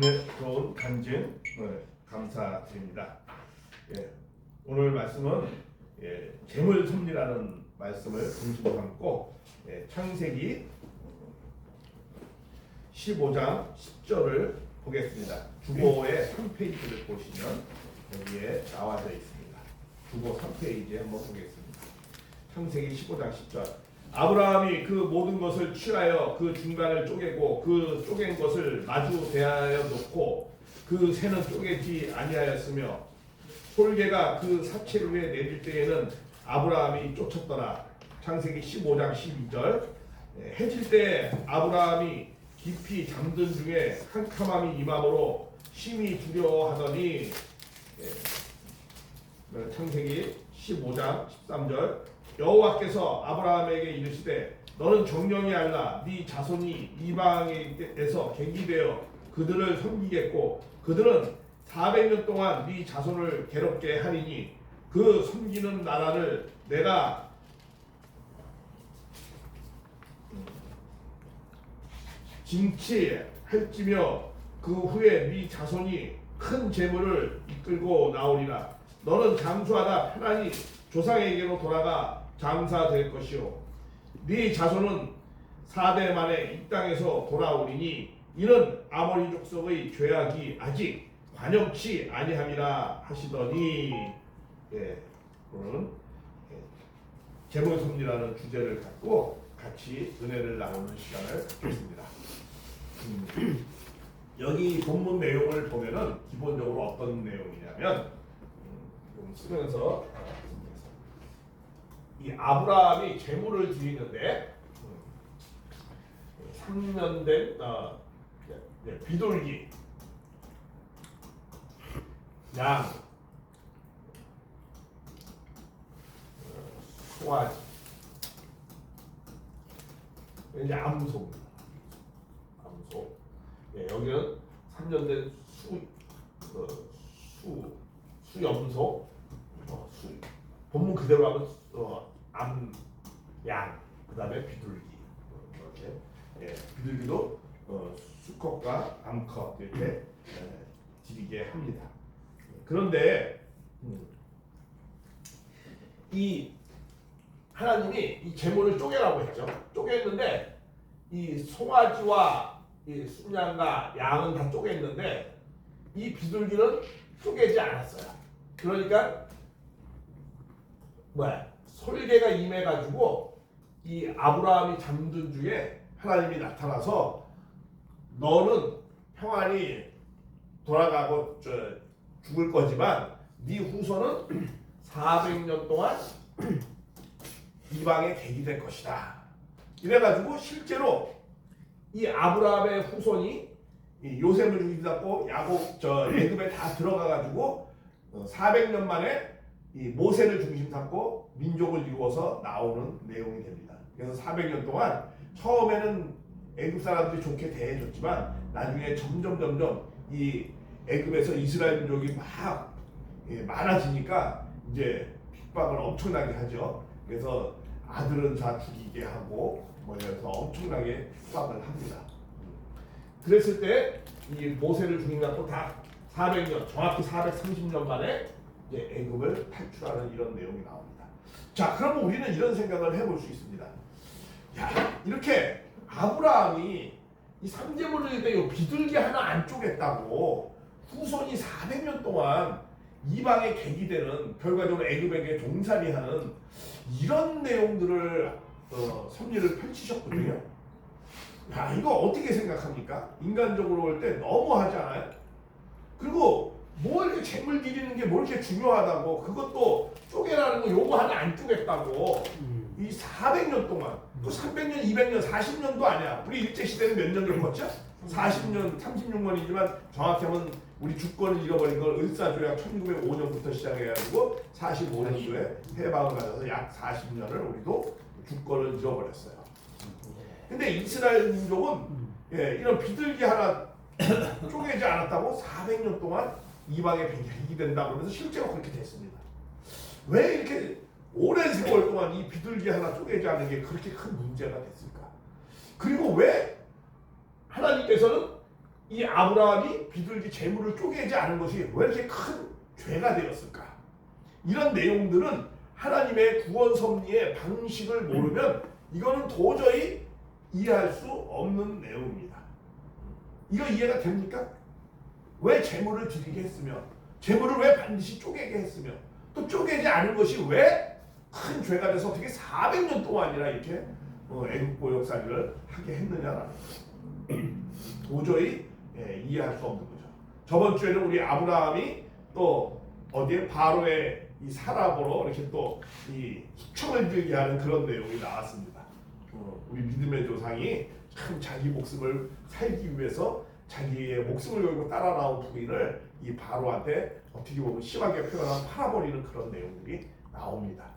좋은 간증 감사드립니다. 예, 오늘 말씀은 재물 섭리라는 말씀을 중심으로 삼고 창세기 15장 10절을 보겠습니다. 주보의 3페이지를 보시면 여기에 나와져 있습니다. 주보 3페이지에 한번 보겠습니다. 창세기 15장 10절. 아브라함이 그 모든 것을 취하여 그 중간을 쪼개고 그 쪼갠 것을 마주 대하여 놓고 그 새는 쪼개지 아니하였으며 솔개가 그 사체를 위해 내릴 때에는 아브라함이 쫓았더라. 창세기 15장 12절. 해질 때 아브라함이 깊이 잠든 중에 캄캄함이 임함으로 심히 두려워하더니 창세기 15장 13절. 여호와께서 아브라함에게 이르시되 너는 정령이 알라 네 자손이 이방에서 갱기되어 그들을 섬기겠고 그들은 400년 동안 네 자손을 괴롭게 하리니 그 섬기는 나라를 내가 징치할지며 그 후에 네 자손이 큰 재물을 이끌고 나오리라. 너는 장수하다 편안히 조상에게로 돌아가 장사될 것이요 네 자손은 4대 만에 이 땅에서 돌아오리니 이는 아모리 족속의 죄악이 아직 관영치 아니함이라 하시더니 오늘은 재물 섭리라는 주제를 갖고 같이 은혜를 나누는 시간을 갖겠습니다. 여기 본문 내용을 보면은 기본적으로 어떤 내용이냐면 좀 쓰면서 이 아브라함이 재물을 드리는데 3년 된 비둘기, 양, 송아지, 이제 암소입니다. 암소. 여기는 3년 된 수염소, 본문 그대로 하면 양, 그 다음에 비둘기. 이렇게 비둘기도 수컷과 암컷 이렇게 드리게 합니다. 그런데 이 하나님이 이 제물을 쪼개라고 했죠. 쪼갰는데 이 송아지와 이 순양과 양은 다 쪼갰는데 이 비둘기는 쪼개지 않았어요. 그러니까 솔개가 임해가지고 이 아브라함이 잠든 중에 하나님이 나타나서 너는 평안히 돌아가고 죽을 거지만 네 후손은 400년 동안 이방에 객이 될 것이다. 이래가지고 실제로 이 아브라함의 후손이 이 요셉을 죽이고 애굽에 다 들어가가지고 400년 만에 이 모세를 중심 삼고 민족을 이루어서 나오는 내용이 됩니다. 그래서 400년 동안 처음에는 애굽 사람들이 좋게 대해줬지만 나중에 점점 이 애굽에서 이스라엘 민족이 막 많아지니까 이제 핍박을 엄청나게 하죠. 그래서 아들은 다 죽이게 하고 이래서 엄청나게 핍박을 합니다. 그랬을 때 이 모세를 중심 잡고 다 400년, 정확히 430년 만에 이제 애굽을 탈출하는 이런 내용이 나옵니다. 자, 그러면 우리는 이런 생각을 해볼 수 있습니다. 야, 이렇게 아브라함이 이 삼재물을 드릴 때 비둘기 하나 안 쪼갰다고 후손이 400년 동안 이방에 객이 되는 결과적으로 애굽에게 종살이하는 이런 내용들을 섭리를 펼치셨거든요. 야, 이거 어떻게 생각합니까? 인간적으로 볼 때 너무하지 않아요? 그리고 뭐 이렇게 재물 드리는 게 뭐 이렇게 중요하다고 그것도 쪼개라는 거 요거 하나 안 쪼갰다고 이 400년 동안 또 300년, 200년, 40년도 아니야. 우리 일제시대는 몇 년 겪었죠? 40년, 36년이지만 정확히 하면 우리 주권을 잃어버린 걸 을사조약 1905년부터 시작해가지고 45년도에 해방을 가져서 약 40년을 우리도 주권을 잃어버렸어요. 근데 이스라엘 민족은 이런 비둘기 하나 쪼개지 않았다고 400년 동안 이방에 객이 된다 그러면서 실제로 그렇게 됐습니다. 왜 이렇게 오랜 세월 동안 이 비둘기 하나 쪼개지 않은 게 그렇게 큰 문제가 됐을까? 그리고 왜 하나님께서는 이 아브라함이 비둘기 재물을 쪼개지 않은 것이 왜 이렇게 큰 죄가 되었을까? 이런 내용들은 하나님의 구원 섭리의 방식을 모르면 이거는 도저히 이해할 수 없는 내용입니다. 이거 이해가 됩니까? 왜 재물을 드리게 했으며 재물을 왜 반드시 쪼개게 했으며 또 쪼개지 않은 것이 왜 큰 죄가 돼서 어떻게 400년 동안이나 이렇게 애국 보역살이를 하게 했느냐라는 도저히 이해할 수 없는 거죠. 저번 주에는 우리 아브라함이 또 어디에 바로의 이 사람으로 이렇게 또 이 숙청을 들게 하는 그런 내용이 나왔습니다. 우리 믿음의 조상이 참 자기 목숨을 살기 위해서 자기의 목숨을 걸고 따라 나온 부인을 이 바로한테 어떻게 보면 심하게 표현한 팔아버리는 그런 내용들이 나옵니다.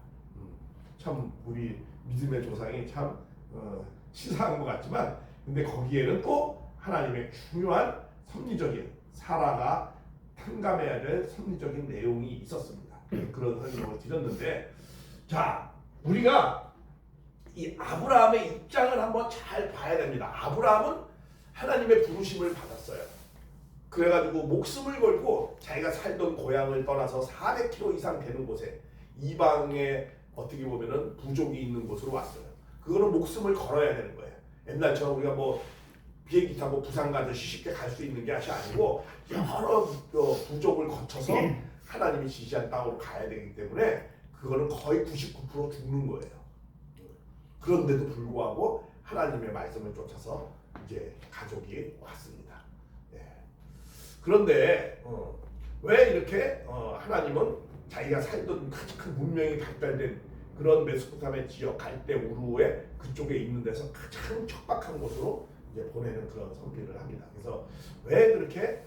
참 우리 믿음의 조상이 참 시사한 것 같지만 근데 거기에는 또 하나님의 중요한 섭리적인 사라가 탕감해야 될 섭리적인 내용이 있었습니다. 그런 설명을 드렸는데 자 우리가 이 아브라함의 입장을 한번 잘 봐야 됩니다. 아브라함은 하나님의 부르심을 받았어요. 그래가지고 목숨을 걸고 자기가 살던 고향을 떠나서 400km 이상 되는 곳에 이방에 어떻게 보면은 부족이 있는 곳으로 왔어요. 그거는 목숨을 걸어야 되는 거예요. 옛날처럼 우리가 뭐 비행기 타고 부산 가듯이 쉽게 갈 수 있는 게 아니고 여러 부족을 거쳐서 하나님이 지시한 땅으로 가야 되기 때문에 그거는 거의 99% 죽는 거예요. 그런데도 불구하고 하나님의 말씀을 쫓아서 이제 가족이 왔습니다. 예. 그런데 왜 이렇게 하나님은 자기가 살던 가장 문명이 발달된 그런 메소포타미아 지역 갈대 우르에 그쪽에 있는 데서 가장 척박한 곳으로 이제 보내는 그런 섭리를 합니다. 그래서 왜 그렇게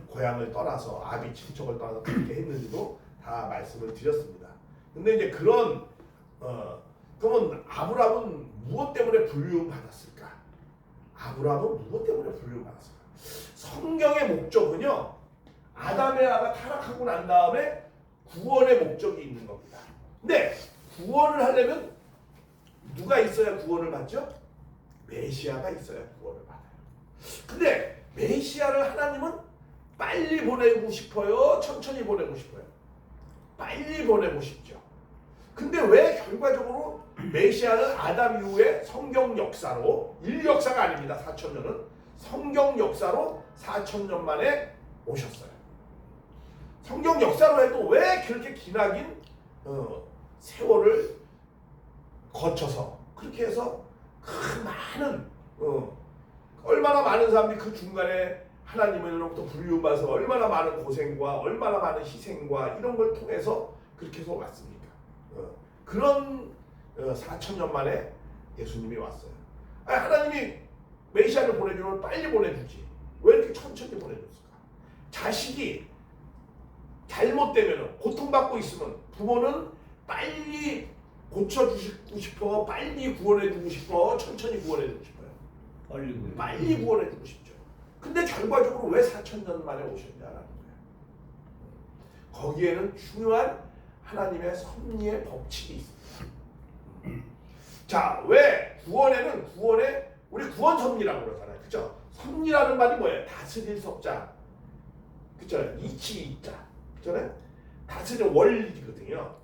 고향을 떠나서 아비 친척을 떠나서 그렇게 했는지도 다 말씀을 드렸습니다. 근데 이제 그런 그러면 아브라함은 무엇 때문에 불리움 받았을까? 아브라함은 무엇 때문에 불리움 받았을까? 성경의 목적은요. 아담 에아가 타락하고 난 다음에 구원의 목적이 있는 겁니다. 근데 구원을 하려면 누가 있어야 구원을 받죠? 메시아가 있어야 구원을 받아요. 근데 메시아를 하나님은 빨리 보내고 싶어요? 천천히 보내고 싶어요? 빨리 보내고 싶죠. 근데 왜 결과적으로 메시아는 아담 이후에 성경 역사로 인류 역사가 아닙니다. 4,000년은 성경 역사로 4,000년 만에 오셨어요. 성경 역사로 해도 왜 그렇게 기나긴 세월을 거쳐서 그렇게 해서 그 많은 얼마나 많은 사람들이 그 중간에 하나님으로부터 불리움받아서 얼마나 많은 고생과 얼마나 많은 희생과 이런 걸 통해서 그렇게 해서 왔습니까? 그런 4,000년 만에 예수님이 왔어요. 하나님이 메시아를 보내주면 빨리 보내주지 왜 이렇게 천천히 보내줬을까? 자식이 잘못되면 고통받고 있으면 부모는 빨리 고쳐주고 싶어, 빨리 구원해주고 싶어, 천천히 구원해주고 싶어요. 빨리 구원해주고 싶죠. 근데 결과적으로 왜 4,000년 만에 오셨냐라는 거예요. 거기에는 중요한 하나님의 섭리의 법칙이 있습니다. 자, 왜 구원에는 우리 구원 섭리라고 그러잖아요. 그죠? 섭리라는 말이 뭐예요? 다스릴 섭자. 그죠? 이치 있자. 그죠? 다스리는 원리거든요.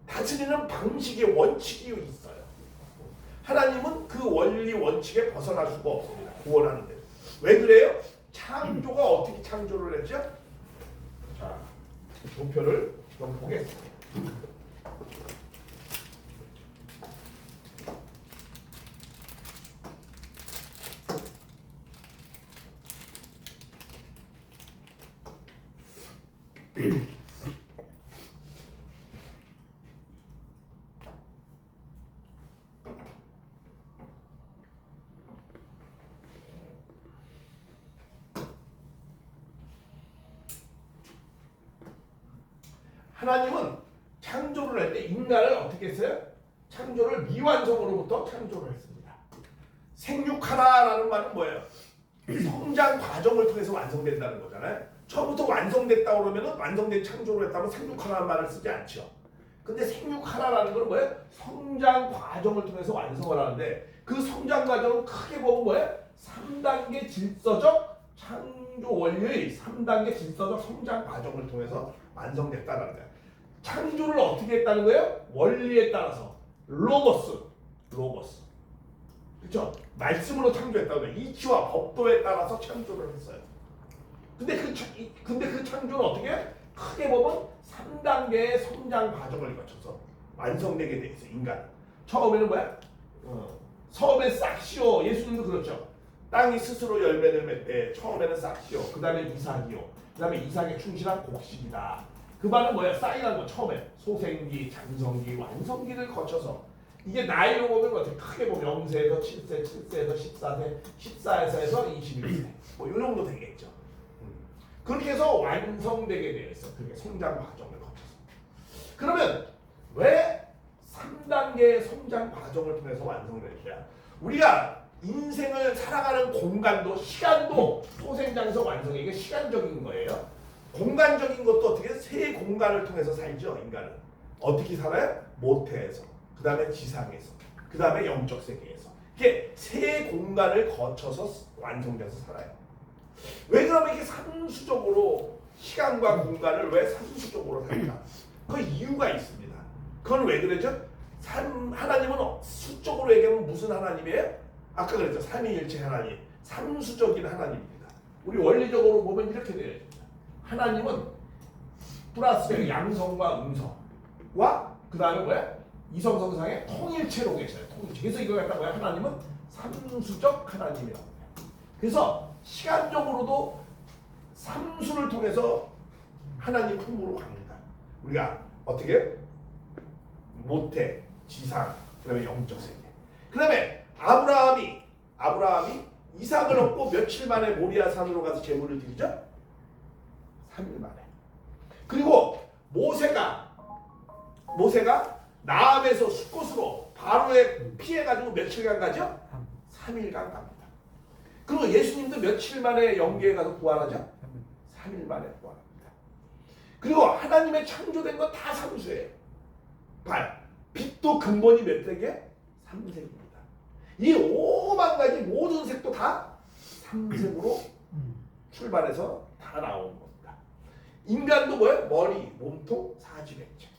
다스리는 방식의 원칙이 있어요. 하나님은 그 원리 원칙에 벗어날 수가 없습니다. 구원하는 데. 왜 그래요? 창조가 어떻게 창조를 했죠? 자, 도표를 좀 보겠습니다. 하나님은 창조를 할 때 인간을 어떻게 했어요? 창조를 미완성으로부터 창조를 했습니다. 생육하라라는 말은 뭐예요? 성장 과정을 통해서 완성된다는 거잖아요. 처음부터 완성됐다 그러면 완성된 창조를 했다면 생육하라는 말을 쓰지 않죠. 근데 생육하라라는 건 뭐예요? 성장 과정을 통해서 완성을 하는데 그 성장 과정은 크게 보면 뭐예요? 3단계 질서적 창조 원리의 3단계 질서적 성장 과정을 통해서 완성됐다는 거야. 창조를 어떻게 했다는 거예요? 원리에 따라서 로고스. 그렇죠? 말씀으로 창조했다고 해요. 이치와 법도에 따라서 창조를 했어요. 근데 그 창조는 어떻게 해? 크게 보면 3단계의 성장 과정을 거쳐서 완성되게 돼 있어. 인간. 처음에는 뭐야? 처음에 싹시오. 예수님도 그렇죠. 땅이 스스로 열매를 맺되 처음에는 싹시오. 그 다음에 이삭이요. 그 다음에 이삭에 충실한 곡식이다. 그 말은 뭐야? 쌓이라는 거. 처음에 소생기, 장성기, 완성기를 거쳐서 이게 나이로 보면 어떻게 크게 보면 0세에서 7세, 7세에서 14세, 14세에서 21세 뭐 이 정도 되겠죠. 그렇게 해서 완성되게 되어 있어. 그게 성장 과정을 거쳐서. 그러면 왜 3단계의 성장 과정을 통해서 완성되느냐? 우리가 인생을 살아가는 공간도 시간도 소생장에서 완성해. 이게 시간적인 거예요. 공간적인 것도 어떻게 세 공간을 통해서 살죠. 인간은 어떻게 살아요? 모태에서, 그 다음에 지상에서, 그 다음에 영적 세계에서. 이게 세 공간을 거쳐서 완성돼서 살아요. 왜 그러면 이게 산수적으로 시간과 공간을 왜 산수적으로 살까? 그 이유가 있습니다. 그건 왜 그러죠? 하나님은 수적으로 얘기하면 무슨 하나님이에요? 아까 그랬죠. 삼위일체 하나님, 삼수적인 하나님입니다. 우리 원리적으로 보면 이렇게 되어 있습니다. 하나님은 플러스 양성과 음성과 그 다음에 뭐야? 이성성상의 통일체로 계셔요. 통일체. 그래서 이거 갖다 뭐야? 하나님은 삼수적 하나님이라고 해요. 그래서 시간적으로도 삼수를 통해서 하나님 품으로 갑니다. 우리가 어떻게? 모태, 지상, 그 다음에 영적 세계. 그 다음에 아브라함이 이삭을 얻고 며칠 만에 모리아 산으로 가서 제물을 드리죠? 3일 만에. 그리고 모세가 나암에서 숫곳으로 바로에 피해가지고 며칠간 가죠? 3일간 갑니다. 그리고 예수님도 며칠 만에 영계에 가서 부활하죠? 3일 만에 부활합니다. 그리고 하나님의 창조된 건 다 삼수예요. 빛도 근본이 몇 색이에요? 3색입니다. 이 오만 가지 모든 색도 다 3색으로 출발해서 다 나오는 겁니다. 인간도 뭐예요? 머리, 몸통, 사지백체.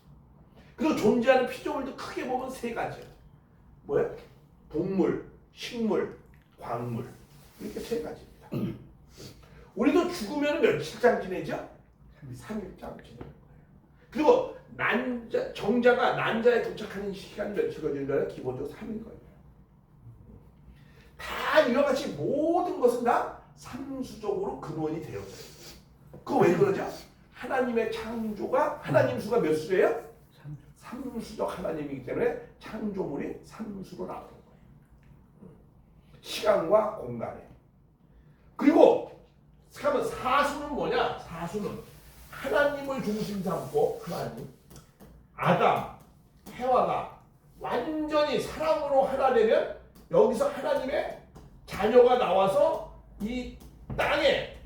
그리고 존재하는 피조물도 크게 보면 세 가지예요. 뭐예요? 동물, 식물, 광물. 이렇게 세 가지입니다. 우리도 죽으면 며칠장 지내죠? 3일장 지내는 거예요. 그리고 정자가 난자에 도착하는 시간이 며칠 걸리는 거예요? 기본적으로 3일 걸려요. 다 이와 같이 모든 것은 다 삼수적으로 근원이 되어져 있어요. 그거 왜 그러죠? 하나님의 창조가 하나님 수가 몇 수예요? 삼수적 하나님이기 때문에 창조물이 삼수로 나오는 거예요. 시간과 공간에. 그리고 그러면 사수는 뭐냐? 사수는 하나님을 중심 삼고 하나님, 아담, 해와가 완전히 사랑으로 하나 되면 여기서 하나님의 자녀가 나와서 이 땅에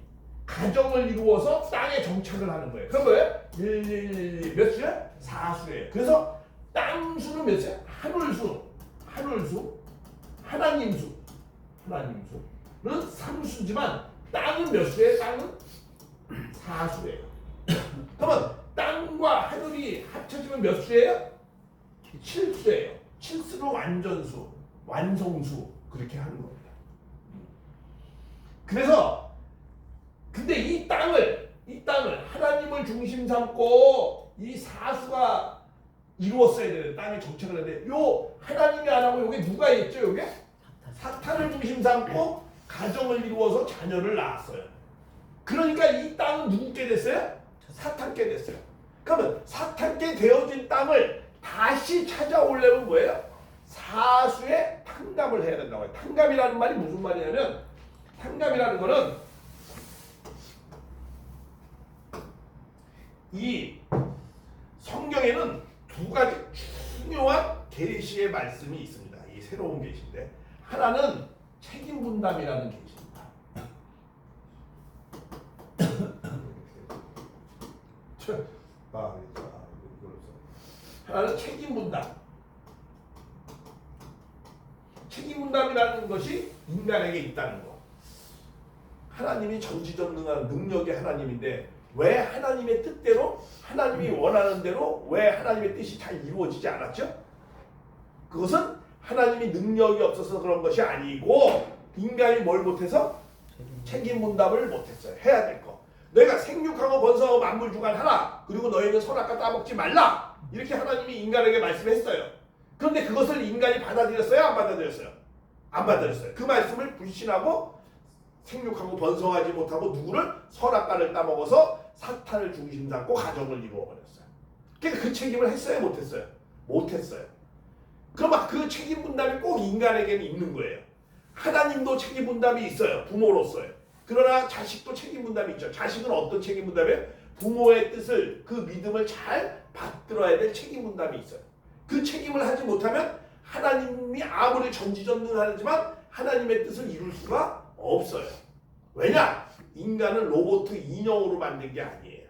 가정을 이루어서 땅에 정착을 하는 거예요. 그럼 뭐예요? 1, 몇 수예요? 4수예요. 그래서 땅수는 몇 수예요? 하늘수, 하나님수는 3수지만 땅은 몇 수예요? 땅은 4수예요. 그러면 땅과 하늘이 합쳐지면 몇 수예요? 7수예요. 7수로 완전수, 완성수 그렇게 하는 겁니다. 그래서 근데 이 땅을 하나님을 중심 삼고 이 사수가 이루었어야 되는 땅에 정착을 해야 돼. 요 하나님이 안 하고 여기 누가 있죠? 여기 사탄을 중심 삼고 가정을 이루어서 자녀를 낳았어요. 그러니까 이 땅은 누구께 됐어요? 사탄께 됐어요. 그러면 사탄께 되어진 땅을 다시 찾아오려면 뭐예요? 사수의 탕감을 해야 된다고 해요. 탕감이라는 말이 무슨 말이냐면 탕감이라는 거는 이 성경에는 두 가지 중요한 계시의 말씀이 있습니다. 이 새로운 계시인데 하나는 책임 분담이라는 계시입니다. 하나는 책임 분담. 책임 분담이라는 것이 인간에게 있다는 거. 하나님이 전지전능한 능력의 하나님인데 왜 하나님의 뜻대로 하나님이 원하는 대로 왜 하나님의 뜻이 잘 이루어지지 않았죠? 그것은 하나님이 능력이 없어서 그런 것이 아니고 인간이 뭘 못해서? 책임 분담을 못했어요. 해야 될 거. 내가 생육하고 번성하고 만물 주관하라. 그리고 너희는 선악과 따먹지 말라. 이렇게 하나님이 인간에게 말씀했어요. 그런데 그것을 인간이 받아들였어요? 안 받아들였어요? 안 받아들였어요. 그 말씀을 불신하고 생육하고 번성하지 못하고 누구를? 선악과를 따먹어서 사탄을 중심 삼고 가정을 이루어버렸어요. 그러니까 그 책임을 했어요? 못했어요? 못했어요. 그럼 그 책임 분담이 꼭 인간에게는 있는 거예요. 하나님도 책임 분담이 있어요. 부모로서요. 그러나 자식도 책임 분담이 있죠. 자식은 어떤 책임 분담이에요? 부모의 뜻을 그 믿음을 잘 받들어야 될 책임 분담이 있어요. 그 책임을 하지 못하면 하나님이 아무리 전지전능하지만 하나님의 뜻을 이룰 수가 없어요. 왜냐? 인간은 로봇 인형으로 만든 게 아니에요.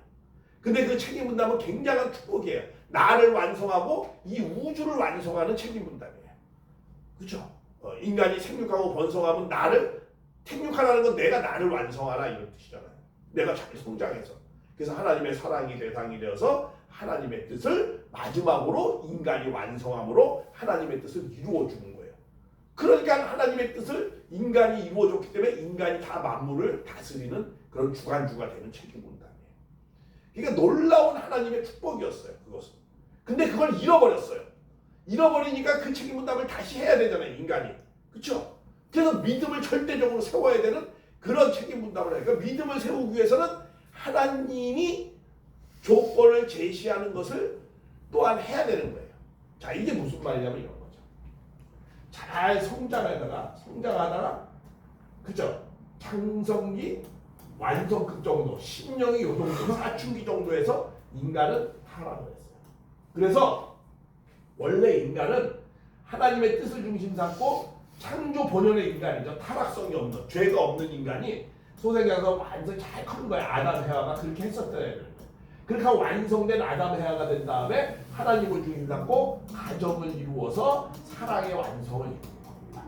근데 그 책임 분담은 굉장한 축복이에요. 나를 완성하고 이 우주를 완성하는 책임 분담이에요. 그렇죠? 인간이 생육하고 번성하면 나를 생육하라는 건 내가 나를 완성하라 이런 뜻이잖아요. 내가 잘 성장해서. 그래서 하나님의 사랑이 대상이 되어서 하나님의 뜻을 마지막으로 인간이 완성함으로 하나님의 뜻을 이루어 주는 거예요. 그러니까 하나님의 뜻을 인간이 이루어줬기 때문에 인간이 다 만물을 다스리는 그런 주관주가 되는 책임 분담이에요. 그러니까 놀라운 하나님의 축복이었어요. 그것은. 근데 그걸 잃어버렸어요. 잃어버리니까 그 책임 분담을 다시 해야 되잖아요. 인간이. 그렇죠? 그래서 믿음을 절대적으로 세워야 되는 그런 책임 분담을 해요. 그러니까 믿음을 세우기 위해서는 하나님이 조건을 제시하는 것을 또한 해야 되는 거예요. 자, 이게 무슨 말이냐면 이런 거죠. 잘 성장하다가 그죠? 창성기 완성급 정도, 심령이 요 정도, 사춘기 정도에서 인간은 타락을 했어요. 그래서 원래 인간은 하나님의 뜻을 중심 삼고 창조 본연의 인간이죠. 타락성이 없는, 죄가 없는 인간이 소생에서 완전히 잘 큰 거예요. 아담 해와가 그렇게 했었대요. 그렇게 완성된 아담 해와가 된 다음에 하나님을 중심 삼고 가정을 이루어서 사랑의 완성을 이루는 겁니다.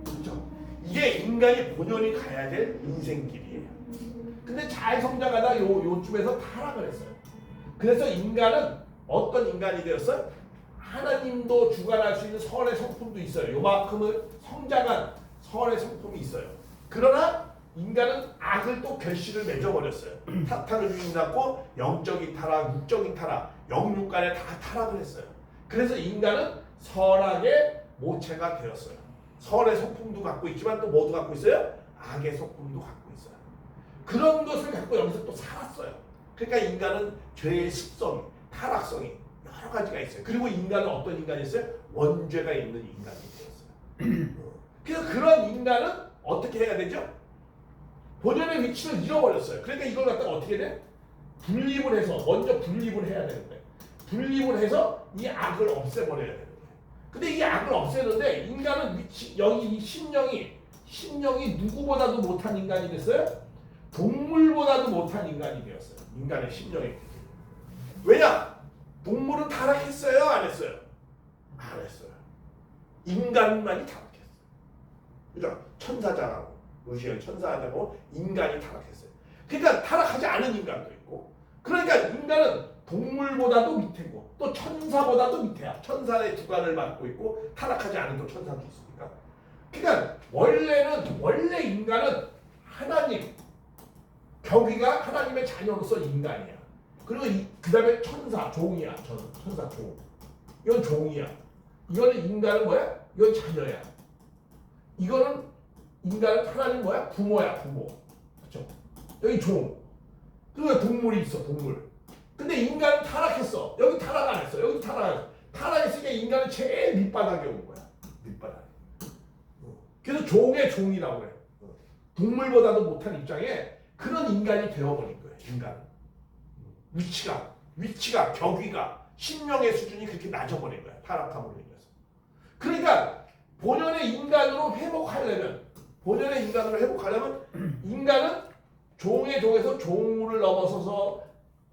그렇죠? 이게 인간이 본연이 가야 될 인생길이에요. 근데 잘 성장하다 요쯤에서 타락을 했어요. 그래서 인간은 어떤 인간이 되었어요? 하나님도 주관할 수 있는 선의 성품도 있어요. 요만큼을 성장한 선의 성품이 있어요. 그러나 인간은 악을 또 결실을 맺어버렸어요. 사탄을 주인받고 영적인 타락, 육적인 타락, 영육간에 다 타락을 했어요. 그래서 인간은 선악의 모체가 되었어요. 선의 성품도 갖고 있지만 또 뭐도 갖고 있어요? 악의 성품도 갖고 있어요. 그런 것을 갖고 여기서 또 살았어요. 그러니까 인간은 죄의 습성이, 타락성이 여러 가지가 있어요. 그리고 인간은 어떤 인간이었어요? 원죄가 있는 인간이 되었어요. 그래서 그런 인간은 어떻게 해야 되죠? 본연의 위치를 잃어버렸어요. 그러니까 이걸 갖다가 어떻게 돼? 분립을 해서 먼저 분립을 해야 되는 거예요. 분립을 해서 이 악을 없애버려야 되는 거예요. 근데 이 악을 없애는데 인간은 여기 이 심령이 누구보다도 못한 인간이 됐어요? 동물보다도 못한 인간이 되었어요. 인간의 심령이. 왜냐? 동물은 타락했어요? 안 했어요? 안 했어요. 인간만이 타락했어요. 그죠? 천사장하고 루시엘 천사장하고 인간이 타락했어요. 그러니까 타락하지 않은 인간도 있고, 그러니까 인간은 동물보다도 밑이고 또 천사보다도 밑에야. 천사의 주관을 맡고 있고 타락하지 않은 또 천사도 있으니까. 그러니까 원래 인간은 하나님 격위가 하나님의 자녀로서 인간이야. 그리고 그 다음에 천사, 종이야. 천사, 종. 이건 종이야. 이거는 인간은 뭐야? 이건 자녀야. 이거는 인간은 하나님 뭐야? 부모야, 부모. 그렇죠? 여기 종. 그리고 동물이 있어, 동물. 근데 인간은 타락했어. 여기 타락 안 했어. 여기 타락 안 했어. 타락했으니까 인간은 제일 밑바닥에 온 거야. 밑바닥에. 그래서 종의 종이라고 그래. 동물보다도 못한 입장에 그런 인간이 되어버린 거예요. 인간. 위치가 격위가 심령의 수준이 그렇게 낮아버린 거야. 타락함으로 인해서. 그러니까 본연의 인간으로 회복하려면 인간은 종의 종에서 종을 넘어서서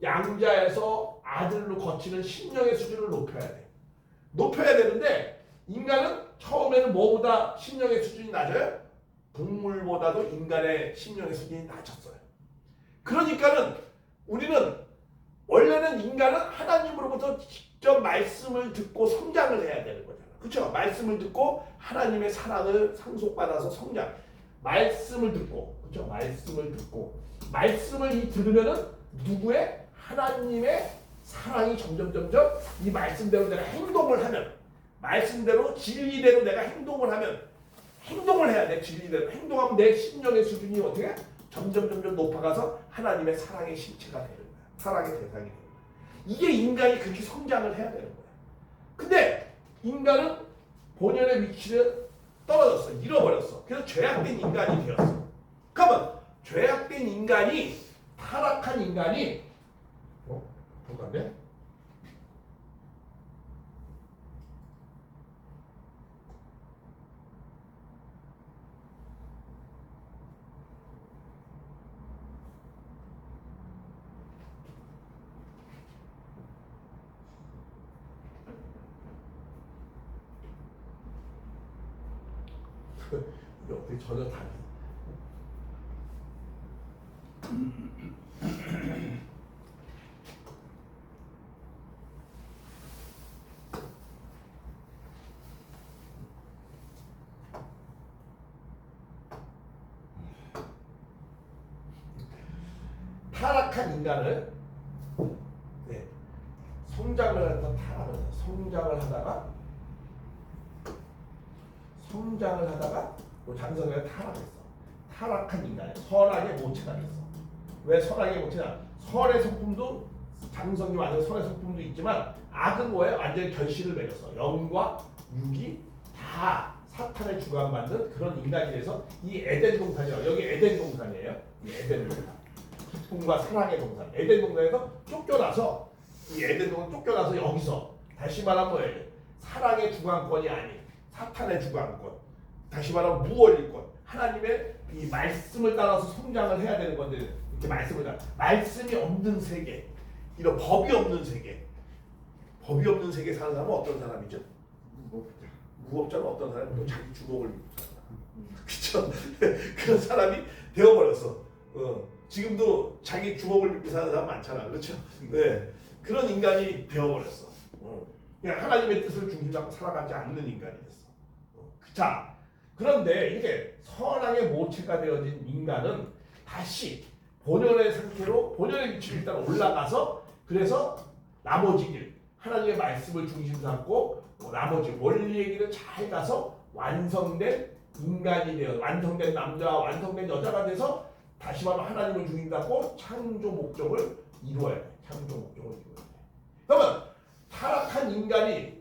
양자에서 아들로 거치는 심령의 수준을 높여야 돼. 높여야 되는데 인간은 처음에는 뭐보다 심령의 수준이 낮아요? 동물보다도 인간의 심령의 수준이 낮았어요. 그러니까는 우리는 원래는 인간은 하나님으로부터 직접 말씀을 듣고 성장을 해야 되는 거잖아요. 그렇죠? 말씀을 듣고 하나님의 사랑을 상속받아서 성장. 말씀을 듣고, 그렇죠? 말씀을 듣고, 말씀을 들으면은 누구의 하나님의 사랑이 점점 이 말씀대로 내가 행동을 하면, 말씀대로 진리대로 내가 행동을 하면, 행동을 해야 돼. 진리대로 행동하면 내 심령의 수준이 어떻게 점점 높아가서 하나님의 사랑의 실체가 되는 거야. 사랑의 대상이 되는 거야. 이게 인간이 그렇게 성장을 해야 되는 거야. 근데 인간은 본연의 위치를 떨어졌어. 잃어버렸어. 그래서 죄악된 인간이 되었어. 그러면 죄악된 인간이, 타락한 인간이 잠깐만. 이게 어떻게 전혀 다르 타락한 인간을 성장을 해서 성장을 하다가 장성이가 타락했어. 타락한 인간이 선악의 모체가 됐어. 왜 선악의 모체냐? 선의 성품도 장성이 완전 선의 성품도 있지만 악은 뭐예요? 완전히 결실을 맺었어. 영과 육이 다 사탄의 주관받는 그런 인간이 돼서 이 에덴 동산이에요. 여기 에덴 동산이에요. 이 에덴 동산. 기쁨과 사랑의 동산. 에덴 동산에서 쫓겨나서 이 에덴 동산 쫓겨나서 여기서 다시 말하면 뭐예요? 사랑의 주관권이 아닌 사탄의 주관권. 다시 말하면 무원리권. 하나님의 이 말씀을 따라서 성장을 해야 되는 건데 이렇게 말씀이 없는 세계, 이런 법이 없는 세계, 법이 없는 세계에 사는 사람은 어떤 사람이죠? 무법자는 어떤 사람이? 자기 주먹을 믿는 사람. 그렇죠? 그런 사람이 되어버렸어. 지금도 자기 주먹을 믿고 사는 사람 많잖아. 그렇죠? 네. 그런 인간이 되어버렸어. 그냥 하나님의 뜻을 중심 잡고 살아가지 않는 인간이 됐어. 자, 그런데 이렇게 선악의 모체가 되어진 인간은 다시 본연의 상태로 본연의 위치를 일단 올라가서 그래서 나머지 길 하나님의 말씀을 중심 삼고 나머지 원리의 길을 잘 가서 완성된 인간이 되어 완성된 남자와 완성된 여자가 돼서 다시 말하면 하나님을 중심 잡고 창조 목적을 이루어야 돼. 창조 목적을 이루어야 돼. 그러면 타락한 인간에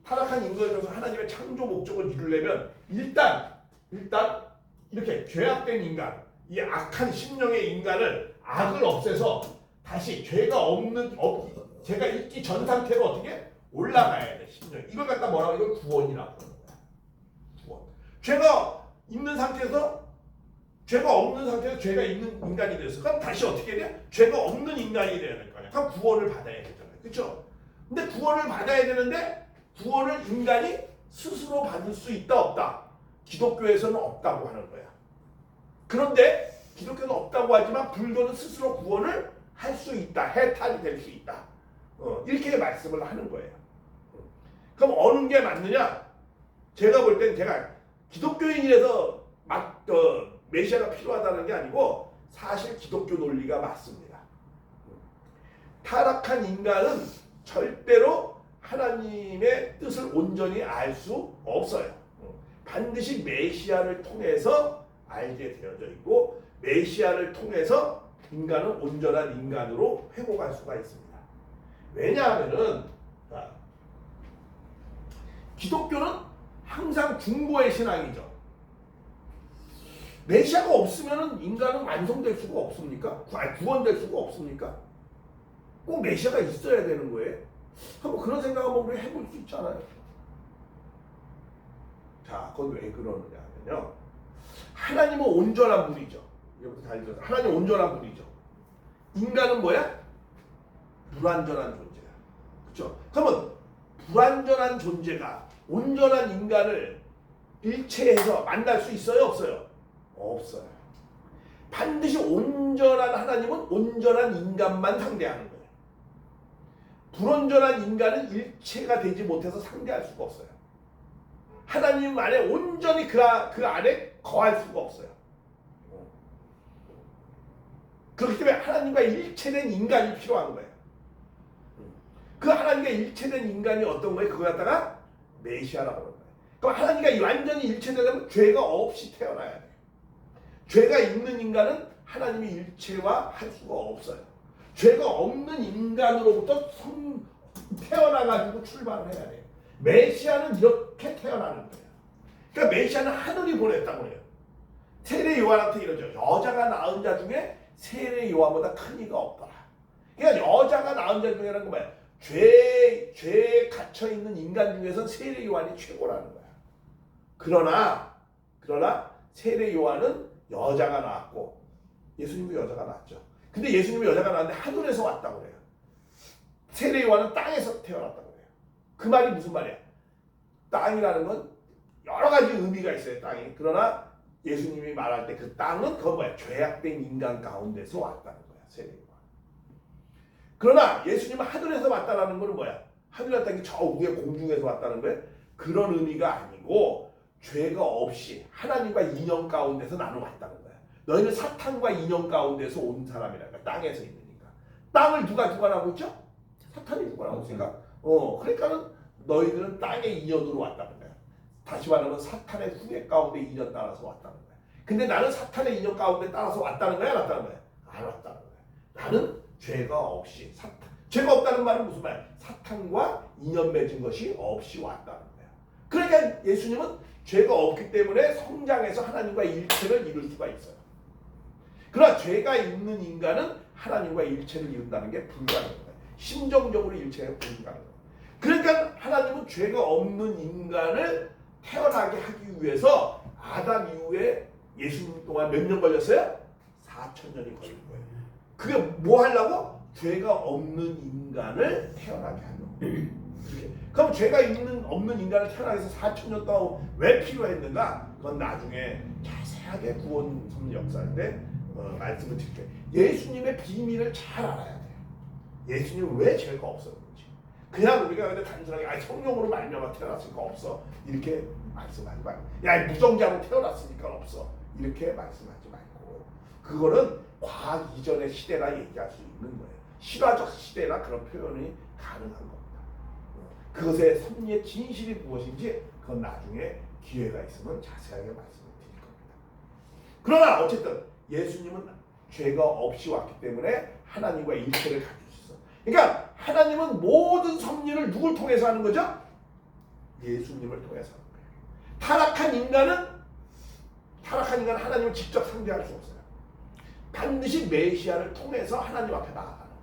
대해서 하나님의 창조 목적을 이루려면 일단 이렇게 죄악된 인간, 이 악한 심령의 인간을 악을 없애서 다시 죄가 있기 전 상태로 어떻게 올라가야 돼. 심령. 이걸 갖다 뭐라고? 이걸 구원이라고 하는 거야. 구원. 죄가 있는 상태에서 죄가 없는 상태에서 죄가 있는 인간이 됐어. 그럼 다시 어떻게 해야 돼? 죄가 없는 인간이 돼야 될 거 아니야. 그럼 구원을 받아야 되잖아요. 그렇죠? 근데 구원을 받아야 되는데 구원을 인간이 스스로 받을 수 있다 없다? 기독교에서는 없다고 하는 거야. 그런데 기독교는 없다고 하지만 불교는 스스로 구원을 할 수 있다. 해탈이 될 수 있다. 이렇게 말씀을 하는 거예요. 그럼 어느 게 맞느냐? 제가 볼 땐 제가 기독교인이라서 메시아가 필요하다는 게 아니고 사실 기독교 논리가 맞습니다. 타락한 인간은 절대로 하나님의 뜻을 온전히 알 수 없어요. 반드시 메시아를 통해서 알게 되어져 있고 메시아를 통해서 인간은 온전한 인간으로 회복할 수가 있습니다. 왜냐하면은 기독교는 항상 중보의 신앙이죠. 메시아가 없으면 인간은 완성될 수가 없습니까? 구원될 수가 없습니까? 꼭 메시아가 있어야 되는 거예요. 한번 그런 생각 한번 우리 해볼 수 있잖아요. 자, 그건 왜 그러느냐 하면요. 하나님은 온전한 분이죠. 이제부터 다 읽어서. 하나님은 온전한 분이죠. 인간은 뭐야? 불완전한 존재야. 그렇죠? 그러면 불완전한 존재가 온전한 인간을 일체해서 만날 수 있어요? 없어요? 없어요. 반드시 온전한 하나님은 온전한 인간만 상대하는 거예요. 불온전한 인간은 일체가 되지 못해서 상대할 수가 없어요. 하나님 안에 온전히 그 안에 거할 수가 없어요. 그렇기 때문에 하나님과 일체된 인간이 필요한 거예요. 그 하나님과 일체된 인간이 어떤 거예요? 그거 갖다가 메시아라고 하는 거예요. 그럼 하나님과 완전히 일체되려면 죄가 없이 태어나야 돼요. 죄가 있는 인간은 하나님이 일체화 할 수가 없어요. 죄가 없는 인간으로부터 태어나가지고 출발을 해야 돼요. 메시아는 이렇게 태어나는 거예요. 그러니까 메시아는 하늘이 보냈다고 해요. 세례 요한한테 이러죠. 여자가 낳은 자 중에 세례 요한보다 큰 이가 없더라. 그러니까 여자가 낳은 자 중에는 그 뭐야? 죄에 갇혀 있는 인간 중에서 세례 요한이 최고라는 거야. 그러나 세례 요한은 여자가 낳았고 예수님도 여자가 낳았죠. 근데 예수님이 여자가 낳았는데 하늘에서 왔다고 그래요. 세례 요한은 땅에서 태어났다고 그래요. 그 말이 무슨 말이야? 땅이라는 건 여러 가지 의미가 있어요. 땅이. 그러나 예수님이 말할 때 그 땅은 그건 뭐야? 죄악된 인간 가운데서 왔다는 거야. 세례 요한. 그러나 예수님은 하늘에서 왔다는 건 뭐야? 하늘에 왔다는 게 저 위에 공중에서 왔다는 거예요. 그런 의미가 아니고 죄가 없이 하나님과 인연 가운데서 나는 왔다는 거야. 너희는 사탄과 인연 가운데서 온 사람이라는 거야. 땅에서 있으니까. 땅을 누가 주관하고 있죠? 사탄이 주관하고 있으니까. 그러니까는 너희들은 땅의 인연으로 왔다는 거야. 다시 말하면 사탄의 후예 가운데 인연 따라서 왔다는 거야. 근데 나는 사탄의 인연 가운데 따라서 왔다는 거야? 안 왔다는 거야? 안 왔다는 거야. 나는 죄가 없이 죄가 없다는 말은 무슨 말? 사탄과 인연 맺은 것이 없이 왔다는 거야. 그러니까 예수님은 죄가 없기 때문에 성장해서 하나님과 일체를 이룰 수가 있어요. 그러나 죄가 있는 인간은 하나님과 일체를 이룬다는 게 불가능한 거예요. 심정적으로 일체가 불가능한 거예요. 그러니까 하나님은 죄가 없는 인간을 태어나게 하기 위해서 아담 이후에 예수님 동안 몇 년 걸렸어요? 4,000년이 걸린 거예요. 그게 뭐 하려고? 죄가 없는 인간을 태어나게 하는 거예요. 그럼 죄가 없는 인간을 태어나게 해서 4,000년 동안 왜 필요했는가? 그건 나중에 자세하게 구원 섭리 역사할 때 말씀을 드릴게요. 예수님의 비밀을 잘 알아야 돼요. 예수님은 왜 죄가 없었는지. 그냥 우리가 근데 단순하게 성령으로 말미암아 태어났으니까 없어 이렇게 말씀하지 말고, 야 무정자로 태어났으니까 없어 이렇게 말씀하지 말고, 그거는 과학 이전의 시대나 얘기할 수 있는 거예요. 실화적 시대나 그런 표현이 가능한 겁니다. 그것의 섭리의 진실이 무엇인지 그건 나중에 기회가 있으면 자세하게 말씀을 드릴 겁니다. 그러나 어쨌든 예수님은 죄가 없이 왔기 때문에 하나님과 일체를 가질 수 있어. 그러니까 하나님은 모든 섭리를 누굴 통해서 하는 거죠? 예수님을 통해서 하는 거예요. 타락한 인간은 하나님을 직접 상대할 수 없어요. 반드시 메시아를 통해서 하나님 앞에 나아가는 거예요.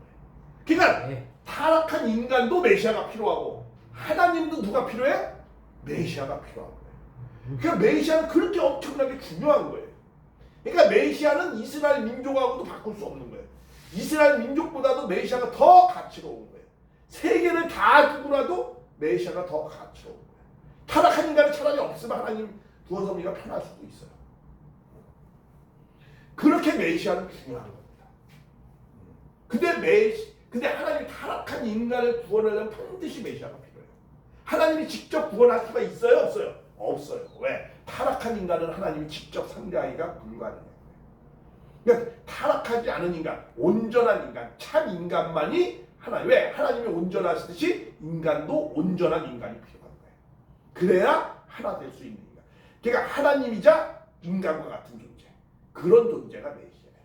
그러니까 타락한 인간도 메시아가 필요하고 하나님도 누가 필요해? 메시아가 필요한 거예요. 그러니까 메시아는 그렇게 엄청나게 중요한 거예요. 그러니까 메시아는 이스라엘 민족하고도 바꿀 수 없는 거예요. 이스라엘 민족보다도 메시아가 더 가치로운 거예요. 세계를 다 두고라도 메시아가 더 가치로운 거예요. 타락한 인간은 차라리 없으면 하나님 구원 섭리가 편할 수도 있어요. 그렇게 메시아는 중요한 겁니다. 근데 하나님이 타락한 인간을 구원하려면 반드시 메시아가 필요해요. 하나님이 직접 구원할 수가 있어요? 없어요? 없어요. 왜? 타락한 인간은 하나님이 직접 상대하기가 불가능해요. 그러니까 타락하지 않은 인간, 온전한 인간, 참 인간만이 왜? 하나님이 온전하시듯이 인간도 온전한 인간이 필요한 거예요. 그래야 하나 될 수 있는 인간. 그러니까 하나님이자 인간과 같은 존재. 그런 존재가 메시아예요.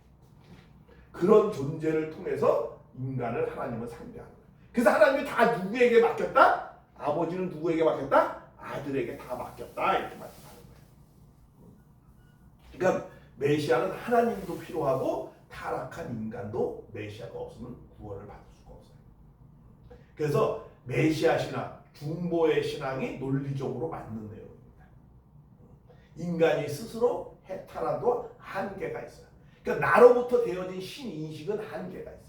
그런 존재를 통해서 인간을 하나님은 상대하는 거예요. 그래서 하나님이 다 누구에게 맡겼다? 아버지는 누구에게 맡겼다? 아들에게 다 맡겼다. 이렇게 말씀하는 거예요. 그러니까 메시아는 하나님도 필요하고 타락한 인간도 메시아가 없으면 구원을 받을 수가 없어요. 그래서 메시아 신앙, 중보의 신앙이 논리적으로 맞는 내용입니다. 인간이 스스로 해탈하도 한계가 있어요. 그러니까 나로부터 되어진 신인식은 한계가 있어요.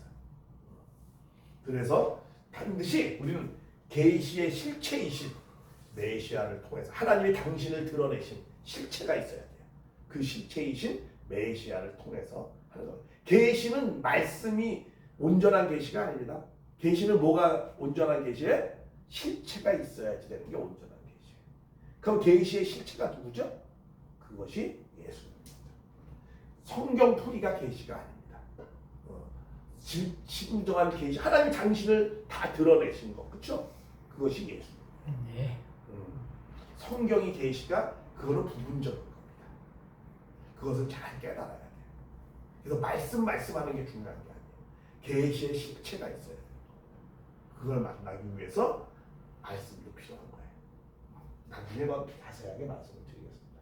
그래서 반드시 우리는 계시의 실체이신 메시아를 통해서 하나님이 당신을 드러내신 실체가 있어야 돼요. 그 실체이신 메시아를 통해서 하는 겁니다. 계시는 말씀이 온전한 계시가 아닙니다. 계시는 뭐가 온전한 계시에? 실체가 있어야지 되는 게 온전한 계시예요. 그럼 계시의 실체가 누구죠? 그것이 예수입니다. 성경풀이가 계시가 아닙니다. 진정한 계시, 하나님 당신을 다 드러내신 것, 그렇죠? 그것이 예수. 네. 성경이 계시가 그거는 부분적인 겁니다. 그것을 잘 깨달아야 돼요. 그래서 말씀하는 게 중요한 게 아니에요. 계시의 실체가 있어야 돼요. 그걸 만나기 위해서 말씀도 필요한 거예요. 나중에 더 자세하게 말씀을 드리겠습니다.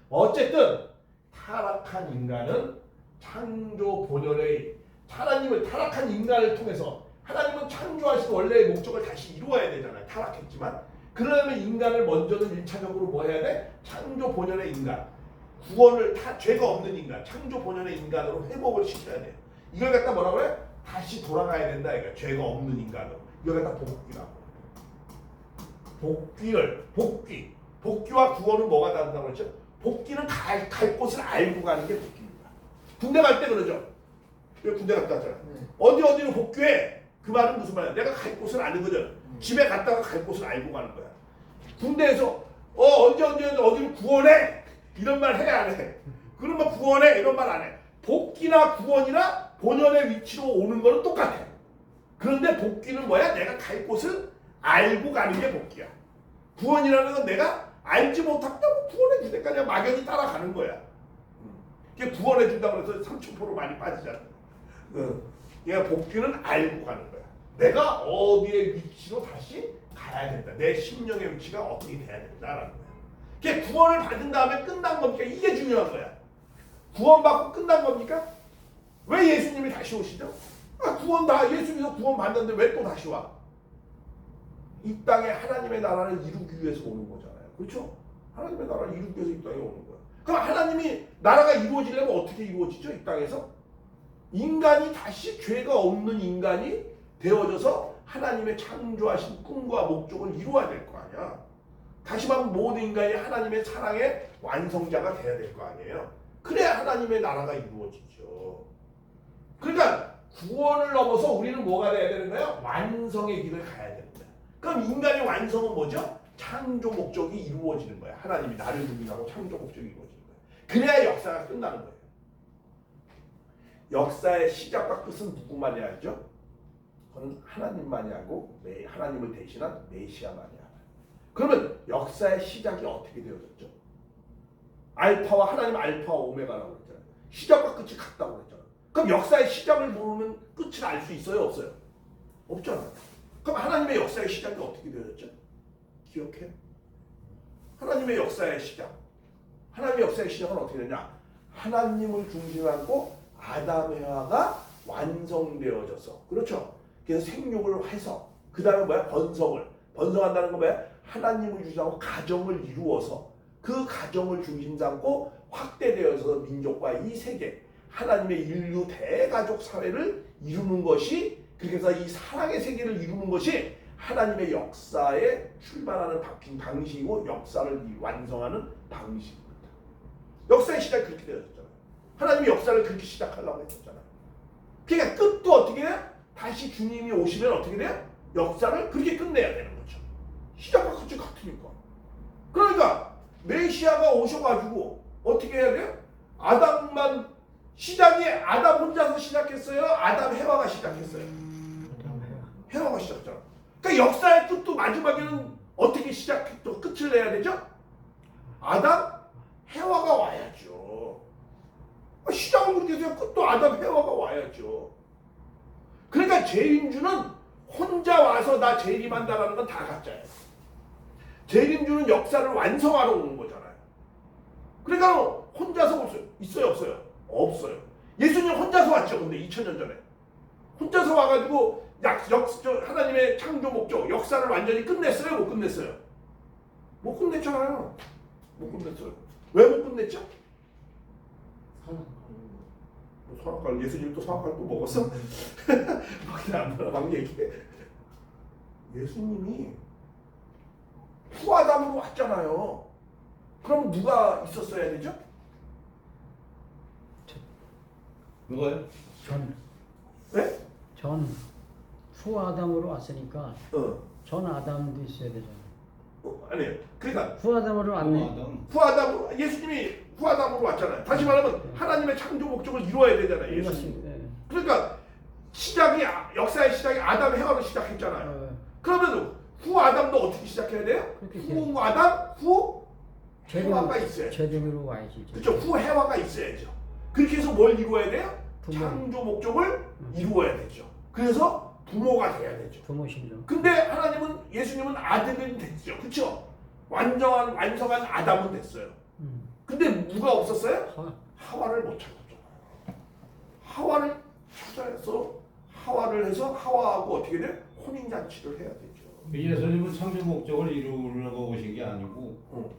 어쨌든 타락한 인간은 창조 본연의 하나님을 타락한 인간을 통해서 하나님은 창조하신 원래의 목적을 다시 이루어야 되잖아요. 타락했지만 그러려면 인간을 먼저는 1차적으로 뭐 해야 돼? 창조 본연의 인간, 구원을 죄가 없는 인간, 창조 본연의 인간으로 회복을 시켜야 돼요. 이걸 갖다 뭐라고 해? 다시 돌아가야 된다. 이거 죄가 없는 인간으로. 이걸 갖다 복귀라고. 복귀와 구원은 뭐가 다르다고 그랬죠? 복귀는 갈 곳을 알고 가는 게 복귀입니다. 군대 갈 때 그러죠. 군대 갔다 왔잖아. 어디로 복귀해? 그 말은 무슨 말이야? 내가 갈 곳을 아는 거죠. 집에 갔다가 갈 곳을 알고 가는 거야. 군대에서 언제 어디로 구원해? 이런 말 해 안 해? 그러면 구원해 이런 말 안 해. 복귀나 구원이나 본연의 위치로 오는 거는 똑같아. 그런데 복귀는 뭐야? 내가 갈 곳을 알고 가는 게 복귀야. 구원이라는 건 내가 알지 못한다고 구원해 줄 때까지 막연히 따라가는 거야. 이게 구원해 준다고 해서 30% 많이 빠지잖아. 얘가 복귀는 알고 가는 거야. 내가 어디의 위치로 다시 가야 된다. 내 심령의 위치가 어떻게 돼야 된다라는 거야. 이게 구원을 받은 다음에 끝난 겁니까? 이게 중요한 거야. 구원받고 끝난 겁니까? 왜 예수님이 다시 오시죠? 구원 예수님에서 구원 받는데 왜 또 다시 와? 이 땅에 하나님의 나라를 이루기 위해서 오는 거잖아요. 그렇죠? 하나님의 나라를 이루기 위해서 이 땅에 오는 거야. 그럼 하나님이 나라가 이루어지려면 어떻게 이루어지죠? 이 땅에서? 인간이 다시 죄가 없는 인간이 되어져서 하나님의 창조하신 꿈과 목적을 이루어야 될 거 아니야. 다시 말하면 모든 인간이 하나님의 사랑의 완성자가 돼야 될 거 아니에요. 그래야 하나님의 나라가 이루어지죠. 그러니까 구원을 넘어서 우리는 뭐가 돼야 되는 거예요? 완성의 길을 가야 되는 거야. 그럼 인간의 완성은 뭐죠? 창조 목적이 이루어지는 거야. 하나님이 나를 부인하고 창조 목적이 이루어지는 거야. 그래야 역사가 끝나는 거예요. 역사의 시작과 끝은 누구만이 알죠? 그건 하나님만이 알고 하나님을 대신한 메시아만이 알아요. 그러면 역사의 시작이 어떻게 되어졌죠? 알파와 하나님 알파와 오메가라고 그랬잖아요. 시작과 끝이 같다고 그랬잖아요. 그럼 역사의 시작을 모르면 끝을 알 수 있어요? 없어요? 없잖아요. 그럼 하나님의 역사의 시작이 어떻게 되어졌죠? 기억해요? 하나님의 역사의 시작. 하나님의 역사의 시작은 어떻게 되냐? 하나님을 중심하고 아담 해와가 완성되어져서, 그렇죠? 그래서 생육을 해서 그 다음에 뭐야? 번성한다는 건 뭐야? 하나님을 중심하고 가정을 이루어서 그 가정을 중심 삼고 확대되어서 민족과 이 세계, 하나님의 인류 대가족 사회를 이루는 것이, 그래서 이 사랑의 세계를 이루는 것이 하나님의 역사에 출발하는 방식이고 역사를 완성하는 방식입니다. 역사의 시작이 그렇게 되어졌잖아요. 하나님이 역사를 그렇게 시작하려고 했었잖아요. 그러니까 끝도 어떻게 해요? 다시 주님이 오시면 어떻게 돼요? 역사를 그렇게 끝내야 되는 거죠. 시작과 끝이 같으니까. 그러니까 메시아가 오셔가지고 어떻게 해야 돼요? 시작이 아담 혼자서 시작했어요? 아담 해와가 시작했어요? 해와가 시작했잖아. 그러니까 역사의 끝도 마지막에는 어떻게 시작했죠? 끝을 내야 되죠? 아담 해와가 와야죠. 시작은 그렇게 해서 끝도 아담 해와가 와야죠. 그러니까 재림주는 혼자 와서 나 재림한다라는 건 다 가짜예요. 재림주는 역사를 완성하러 오는 거잖아요. 그러니까 혼자서 올 수 있어요, 없어요? 없어요. 예수님 혼자서 왔죠. 근데 2000년 전에 혼자서 와가지고 하나님의 창조 목적, 역사를 완전히 끝냈어요? 못 끝냈어요? 못 끝냈잖아요. 못 끝냈어요. 왜 못 끝냈죠? 선악과를, 예수님이 또 선악과를 또 먹었어? 막 얘기해. 예수님이 후아담으로 왔잖아요. 그럼 누가 있었어야 되죠? 누가요? 전 네? 후아담으로 왔으니까 전 아담도 있어야 되잖아. 아니에요. 그러니까 후아담으로 왔네. 아담. 후아담으로 예수님이 후아담으로 왔잖아요. 다시 말하면 하나님의 창조 목적을 이루어야 되잖아요. 예수님. 예. 그러니까 시작이 역사의 시작이 아담 해와로 시작했잖아요. 그러면 후 아담도 어떻게 시작해야 돼요? 그렇게 후 아담 후 해와가 있어야죠. 제대로 와야지. 그렇죠. 후 해와가 있어야죠. 그렇게 해서 뭘 이루어야 돼요? 부모. 창조 목적을 이루어야 되죠. 그래서 부모가 돼야 되죠. 부모 심정. 근데 하나님은 예수님은 아들은 됐죠. 그렇죠? 완성한 아담은 됐어요. 근데 누가 없었어요? 하와를 못 찾았죠. 하와를 찾아서 하와를 해서 하와하고 어떻게 돼? 혼인 잔치를 해야 되죠. 예수님은 창조 목적을 이루려고 오신 게 아니고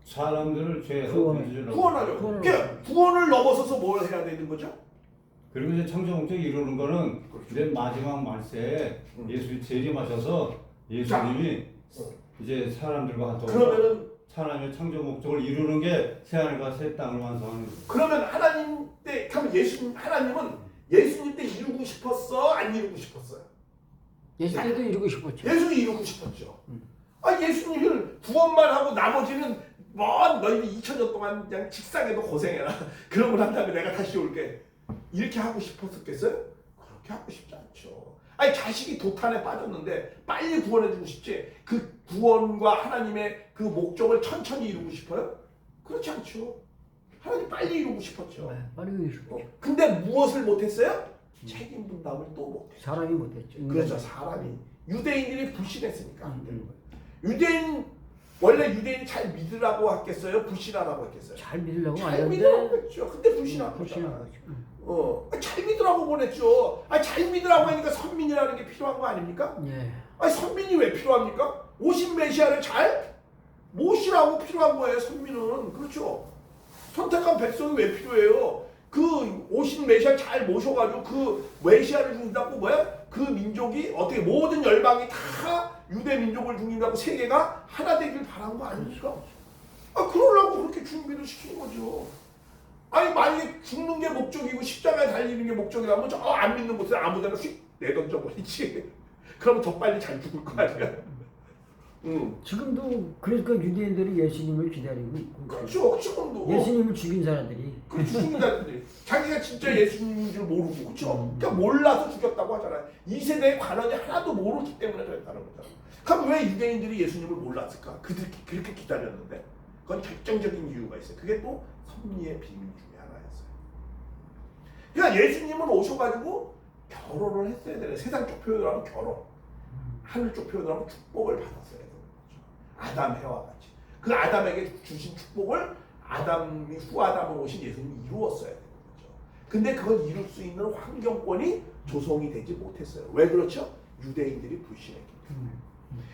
사람들을 죄에서 구원하려고. 구원하려고. 그러니까 구원을 넘어서서 뭘 해야 되는 거죠? 그리고 이제 창조 목적 이루는 거는 맨 마지막 말세에 예수님이 재림하셔서 예수님이 이제 사람들과 같이 그러면은 하나님의 창조 목적을 이루는 게 새하늘과 새 땅을 완성하는 거예요. 그러면 하나님 때 그럼 하나님은 예수님 때 이루고 싶었어? 안 이루고 싶었어요? 예수 때도 이루고 싶었죠. 예수님 이루고 싶었죠. 예수님을 구원만 하고 나머지는 너희들 2000년 동안 그냥 직상에도 고생해라. 그런 걸 한 다음에 내가 다시 올게. 이렇게 하고 싶었겠어요? 그렇게 하고 싶지 않죠. 자식이 도탄에 빠졌는데 빨리 구원해주고 싶지. 그 구원과 하나님의 그 목적을 천천히 이루고 싶어요? 그렇지 않죠. 하나님 빨리 이루고 싶었죠. 빨리 이루고 싶었죠. 근데 무엇을 못했어요? 책임 분담을 또 못했죠. 사람이 못했죠. 그렇죠. 사람이 유대인들이 불신했으니까 안 되는 거예요. 원래 유대인이 잘 믿으라고 했겠어요? 불신하라고 했겠어요? 잘 믿으려고 잘 하는데 믿으라고 했죠. 근데 불신하고 했잖아. 잘 믿으라고 보냈죠. 잘 믿으라고 하니까 선민이라는 게 필요한 거 아닙니까? 예. 선민이 왜 필요합니까? 오신 메시아를 잘 모시라고 필요한 거예요. 선민은. 그렇죠. 선택한 백성이 왜 필요해요? 그 오신 메시아 잘 모셔가지고 그 메시아를 죽인다고 그 민족이 어떻게 모든 열방이 다 유대 민족을 죽인다고 세계가 하나 되길 바란 거 아닙니까? 그러려고 그렇게 준비를 시킨 거죠. 만약에 죽는 게 목적이고 십자가에 달리는 게 목적이라면 안 믿는 곳에 아무데나 휙 내던져 버리지. 그러면 더 빨리 잘 죽을 거 아니야. 지금도 그러니까 유대인들이 예수님을 기다리고 있고. 그렇죠. 지금도. 예수님을 죽인 사람들이. 그 죽인 자들이 자기가 진짜 예수님인 줄 모르고 그렇죠. 그러니까 몰라서 죽였다고 하잖아요. 이 세대의 관원이 하나도 모르기 때문에 그랬다는 거잖아요. 그럼 왜 유대인들이 예수님을 몰랐을까? 그들이 그렇게 기다렸는데 그건 결정적인 이유가 있어요. 그게 또 섭리의 비밀 중에 하나였어요. 그러니까 예수님은 오셔가지고 결혼을 했어야 되는 세상 쪽 표현으로 하면 결혼, 하늘 쪽 표현으로 하면 축복을 받았어야 되는 거죠. 아담 해와 같이 그 아담에게 주신 축복을 아담이 후아담으로 오신 예수님이 이루었어야 되는 거죠. 근데 그걸 이룰 수 있는 환경권이 조성이 되지 못했어요. 왜 그렇죠? 유대인들이 불신했기 때문에.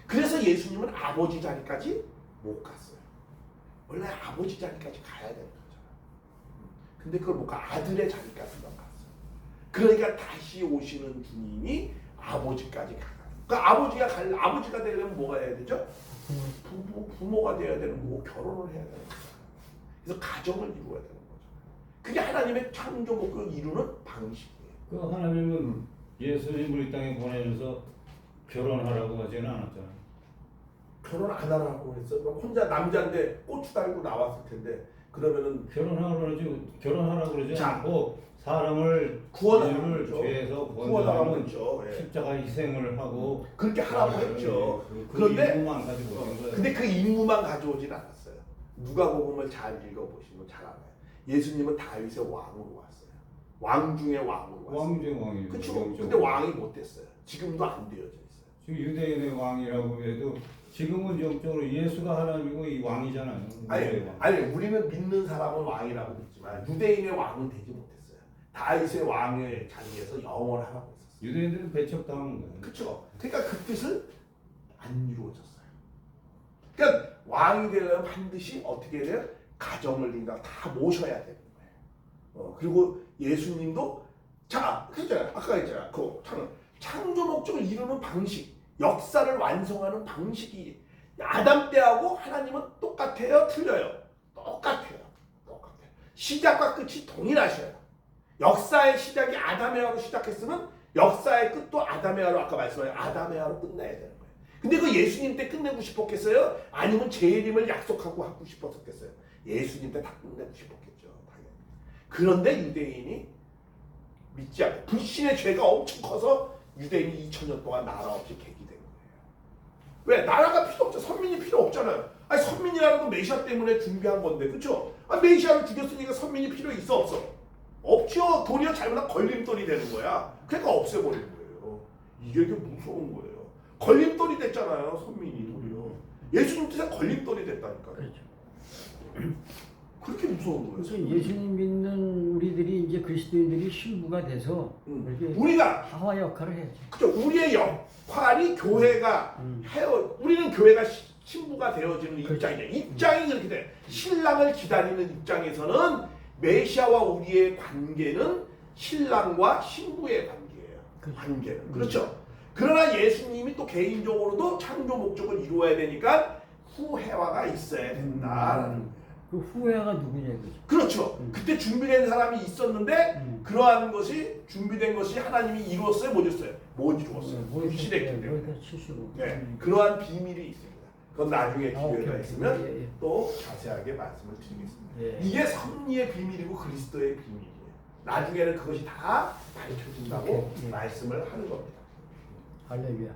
그래서 예수님은 아버지 자리까지 못 갔어요. 원래 아버지 자리까지 가야 되는 거잖아요. 근데 그걸 못 가. 아들의 자리까지만 갔어요. 그러니까 다시 오시는 주님이 아버지까지 가요. 그러니까 아버지가 되려면 뭐가 해야 되죠? 부모가 되어야 되는 거고 결혼을 해야 되는 거죠. 그래서 가정을 이루어야 되는 거죠. 그게 하나님의 창조 목적을 이루는 방식이에요. 그 하나님은 예수님을 이 땅에 보내셔서 결혼하라고 하지는 않았잖아요. 결혼 안 하라고 했어. 혼자 남자인데 고추 달고 나왔을 텐데 그러면은 결혼하라고 그러지 않고 사람을 구원하라고 죄에서 구원하라고 구원하는 했죠. 십자가 희생을 하고 그렇게 하라고 했죠. 그런데 임무만 가지고 오신 거예요. 근데 그 임무만 가져오진 않았어요. 누가복음을 잘 읽어보시면 잘 알아요. 예수님은 다윗의 왕으로 왔어요. 왕 중에 왕으로 왔어요. 왕 중에 왕이에요. 그렇죠. 근데 왕이 못 됐어요. 지금도 안 되어져 있어요. 지금 유대인의 왕이라고 해도 지금은 영적으로 예수가 하나님이고 이 왕이잖아요. 아니 우리는 믿는 사람은 왕이라고 믿지만 유대인의 왕은 되지 못했어요. 다윗의 왕의 자리에서 영원을 하라고 했었어요. 유대인들은 배척당한 거예요. 그렇죠. 그러니까 그 뜻을 안 이루어졌어요. 그러니까 왕이 되려면 반드시 어떻게 해야 돼요? 가정을 다 모셔야 되는 거예요. 그리고 예수님도 그랬잖아요. 아까 했잖아요. 그 창조 목적을 이루는 방식, 역사를 완성하는 방식이 아담 때하고 하나님은 똑같아요? 틀려요? 똑같아요. 시작과 끝이 동일하셔요. 역사의 시작이 아담의 하로 시작했으면 역사의 끝도 아담의 하로 아까 말씀하신 아담의 하로 끝나야 되는 거예요. 근데 그 예수님 때 끝내고 싶었겠어요? 아니면 재림을 약속하고 하고 싶었겠어요? 예수님 때 다 끝내고 싶었겠죠. 당연히. 그런데 유대인이 믿지 않고 불신의 죄가 엄청 커서 유대인이 2000년 동안 나라 없이 객기된 거예요. 왜? 나라가 필요 없죠. 선민이 필요 없잖아요. 아니 선민이라는 건 메시아 때문에 준비한 건데 그렇죠? 아, 메시아를 죽였으니까 선민이 필요 있어 없어? 없죠. 도리어 잘못하면 걸림돌이 되는 거야. 그러니까 없애버린 거예요. 이게 무서운 거예요. 걸림돌이 됐잖아요. 선민이 도리어. 예수님 뜻에 걸림돌이 됐다니까요. 그렇죠. 그렇게 무서운 거예요. 그래서 예수님 믿는 우리들이 이제 그리스도인들이 신부가 돼서 이렇게 우리가 하와 역할을 해야죠. 그죠? 우리의 역할이 교회가 해요. 우리는 교회가 신부가 되어지는 입장이에요. 입장이 그렇게 돼. 신랑을 기다리는 입장에서는 메시아와 우리의 관계는 신랑과 신부의 관계예요. 관계는 그렇죠. 그러나 예수님이 또 개인적으로도 창조 목적을 이루어야 되니까 후회화가 있어야 된다라는 거예요. 그 후회가 누구냐 이거죠. 그렇죠. 그때 준비된 사람이 있었는데 그러한 것이 준비된 것이 하나님이 이루었어요, 못 이루었어요? 못 이루었어요. 불신했기 때문에. 네, 그러한 비밀이 있습니다. 그건 나중에 기회가 오케이. 있으면 예, 예. 또 자세하게 말씀을 드리겠습니다. 예. 이게 섭리의 비밀이고 그리스도의 비밀이에요. 나중에는 그것이 다 밝혀진다고 오케이. 예. 말씀을 하는 겁니다. 할렐루야.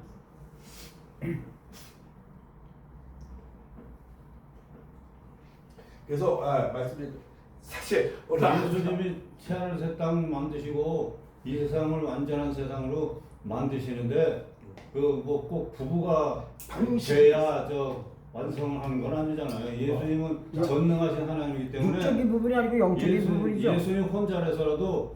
그래서 말씀드린 사실 오늘 예수님이 태양을 새 땅 만드시고 이 세상을 완전한 세상으로 만드시는데 그 뭐 꼭 부부가 돼야 저 완성하는 건 아니잖아요. 예수님은 전능하신 하나님이기 때문에 육적인 부분이 아니고 영적인 부분이죠. 예수님 혼자라서라도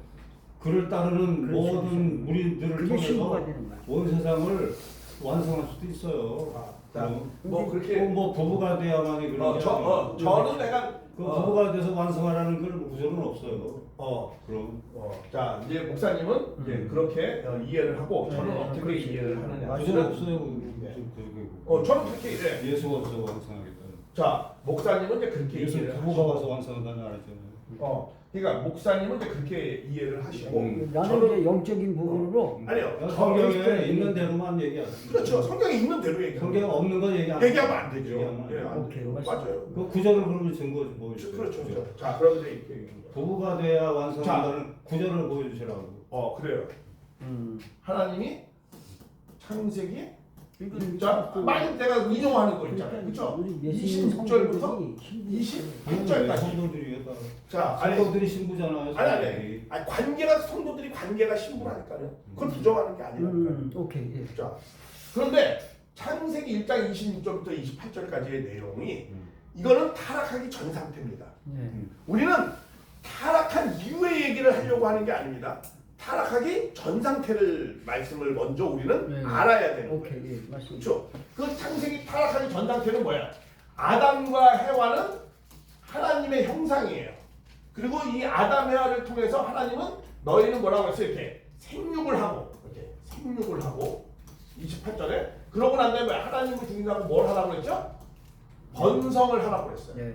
그를 따르는 그렇죠, 모든 그렇죠. 무리들을 그게 통해서 신부가 되는 거야. 온 세상을 완성할 수도 있어요. 뭐 그렇게 뭐 부부가 돼야만이 그런 게 아니에요. 저는 내가 그 부부가 돼서 완성하라는 걸 구조는 없어요. 그럼 자 이제 목사님은 이제 그렇게 이해를 하고 저는 네, 어떻게 그렇지. 이해를 하느냐. 구조는 없어요. 저는 그렇게 이래. 예수가 없어 완성하겠다. 자 목사님은 이제 그렇게 예수 이해를 부부가 하시고. 와서 완성한다는 알았잖아요. 그러니까 목사님은 이제 그렇게 이해를 하시고. 나는 이제 영적인 부분으로 아니요. 성경에 있는 대로만 얘기하세요. 그렇죠. 성경에 있는 대로 얘기하는 성경에 없는 거 얘기하면 안 되죠. 얘기하면 안 예, 돼요. 안 오케이, 되죠. 맞습니다. 맞아요. 그 구절을 그러면 증거 보여주세요. 그렇죠. 그렇죠. 자 그럼 이제 이렇게 얘기합니다. 부부가 돼야 완성한다는 구절을 보여주시라고. 그래요. 하나님이 창세기 이거는 6장 많이 내가 인용하는 거 있잖아요. 그렇죠? 우리 예수님 26절부터 성도들이 28절까지. 성도들이 자, 아니 성도들이 신부잖아요. 아니 관계가 성도들이 관계가 신부라니까요. 그걸 부정하는 게 아니라니까요. 오케이. 예. 자, 그런데 창세기 1장 26절부터 28절까지의 내용이 이거는 타락하기 전 상태입니다. 예. 우리는 타락한 이후의 얘기를 하려고 하는 게 아닙니다. 타락하기 전 상태를 말씀을 먼저 우리는 네. 알아야 되는 오케이. 거예요. 예. 맞습니다. 그렇죠? 그 창세기 타락하기 전 상태는 뭐야? 아담과 해와는 하나님의 형상이에요. 그리고 이 아담 해와를 통해서 하나님은 너희는 뭐라고 했어요? 이렇게 생육을 하고 이렇게 생육을 하고 28절에 그러고 난 다음에 하나님을 죽인다고 뭘 하라고 했죠? 번성을 하라고 했어요. 예. 예.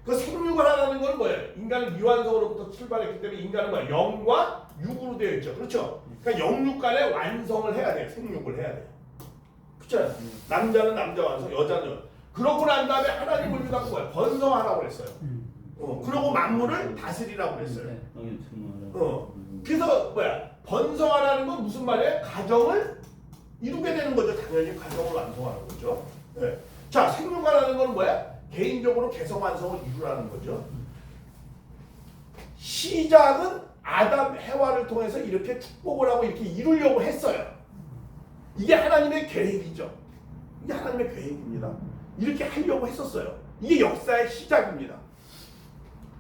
그 생육을 하라는 건 뭐예요? 인간은 미완성으로부터 출발했기 때문에 인간은 뭐야? 영과 육으로 되어 있죠. 그렇죠? 그러니까 영육 간의 완성을 해야 돼요. 생육을 해야 돼요. 그렇죠? 남자는 남자 완성, 여자는 여자. 그러고 난 다음에 하나님을 위해서 뭐야? 번성하라고 그랬어요. 그러고 만물을 다스리라고 그랬어요. 네. 그래서 뭐야? 번성하라는 건 무슨 말이에요? 가정을 이루게 되는 거죠. 당연히 가정을 완성하는 거죠. 네. 자, 생육하라는 건 뭐야? 개인적으로 개성 완성을 이루라는 거죠. 시작은 아담 해와를 통해서 이렇게 축복을 하고 이렇게 이루려고 했어요. 이게 하나님의 계획이죠. 이게 하나님의 계획입니다. 이렇게 하려고 했었어요. 이게 역사의 시작입니다.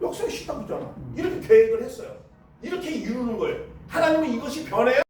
역사의 시작이잖아. 이렇게 계획을 했어요. 이렇게 이루는 거예요. 하나님은 이것이 변해요?